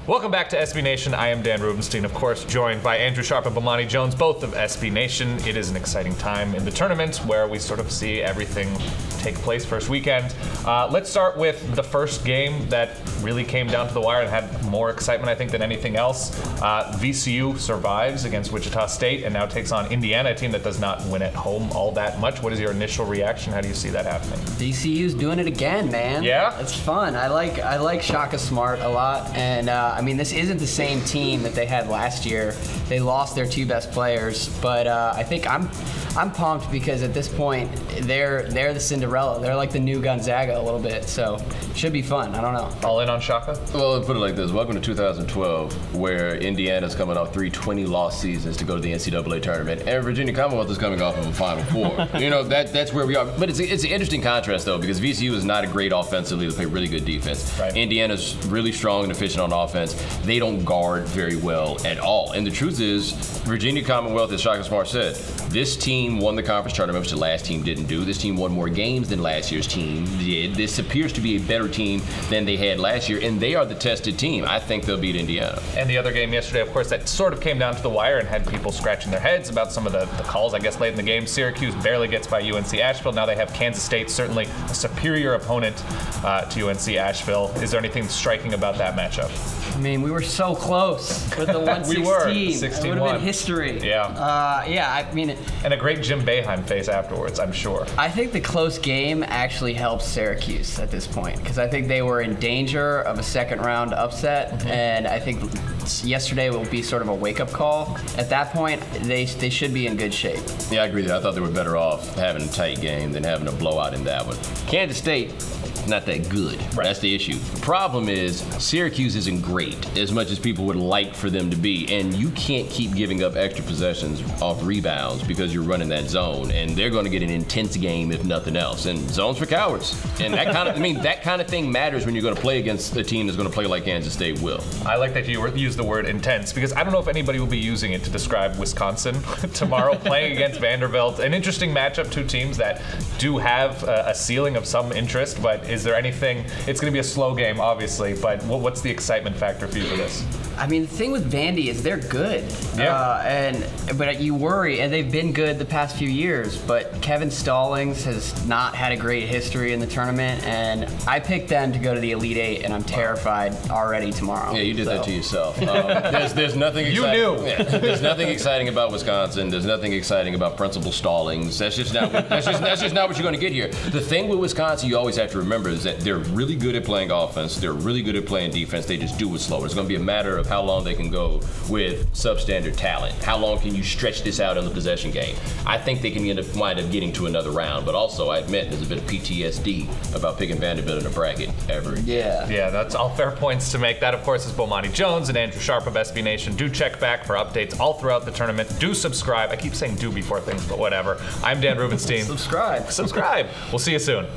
Welcome back to SB Nation. I am Dan Rubenstein, of course, joined by Andrew Sharp and Bomani Jones, both of SB Nation. It is an exciting time in the tournament where we sort of see everything take place first weekend. Let's start with the first game that really came down to the wire and had more excitement, I think, than anything else. VCU survives against Wichita State and now takes on Indiana, a team that does not win at home all that much. What is your initial reaction? How do you see that happening? VCU's doing it again, man. Yeah? It's fun. I like Shaka Smart a lot, and I mean, this isn't the same team that they had last year. They lost their two best players, but I think I'm pumped because at this point they're the Cinderella. They're like the new Gonzaga a little bit, so it should be fun. I don't know. All in on Shaka? Well, let's put it like this. Welcome to 2012, where Indiana's coming off 3 20-loss seasons to go to the NCAA tournament, and Virginia Commonwealth is coming off of a Final Four. You know, that's where we are. But it's an interesting contrast, though, because VCU is not a great offensively. They play really good defense. Right. Indiana's really strong and efficient on offense. They don't guard very well at all. And the truth is, Virginia Commonwealth, as Shaka Smart said, this team won the conference tournament, which the last team didn't do. This team won more games than last year's team did. This appears to be a better team than they had last year, and they are the tested team. I think they'll beat Indiana. And the other game yesterday, of course, that sort of came down to the wire and had people scratching their heads about some of the calls, I guess, late in the game. Syracuse barely gets by UNC Asheville. Now they have Kansas State, certainly a superior opponent to UNC Asheville. Is there anything striking about that matchup? I mean, we were so close with the 116. We were, 16-1. It would have been history. Yeah. Yeah, I mean... And a great Jim Boeheim face afterwards, I'm sure. I think the close game actually helps Syracuse at this point, because I think they were in danger of a second-round upset, and I think yesterday will be sort of a wake-up call. At that point, they should be in good shape. Yeah, I agree with that. I thought they were better off having a tight game than having a blowout in that one. Kansas State, not that good. Right. That's the issue. The problem is Syracuse isn't great as much as people would like for them to be, and you can't keep giving up extra possessions off rebounds because you're running that zone, and they're going to get an intense game if nothing else. And zones for cowards. And that kind of, that kind of thing matters when you're going to play against a team that's going to play like Kansas State will. I like that you used the word intense, because I don't know if anybody will be using it to describe Wisconsin tomorrow playing against Vanderbilt. An interesting matchup, two teams that do have a ceiling of some interest, but is there anything? It's going to be a slow game, obviously, but what's the excitement factor for you for this? I mean, the thing with Vandy is they're good. Yeah. But you worry, and they've been good the past few years, but Kevin Stallings has not had a great history in the tournament, and I picked them to go to the Elite Eight, and I'm terrified already tomorrow. Yeah, you did that to yourself. There's nothing exciting. You knew. Yeah, there's nothing exciting about Wisconsin. There's nothing exciting about Principal Stallings. That's just not that's just not what you're going to get here. The thing with Wisconsin you always have to remember is that they're really good at playing offense. They're really good at playing defense. They just do it slower. It's going to be a matter of how long they can go with substandard talent. How long can you stretch this out in the possession game? I think they can wind up getting to another round, but also I admit there's a bit of PTSD about picking Vanderbilt in a bracket ever again. Yeah, that's all fair points to make. That, of course, is Bomani Jones and Andrew Sharp of SB Nation. Do check back for updates all throughout the tournament. Do subscribe. I keep saying do before things, but whatever. I'm Dan Rubenstein. Subscribe. Subscribe. We'll see you soon.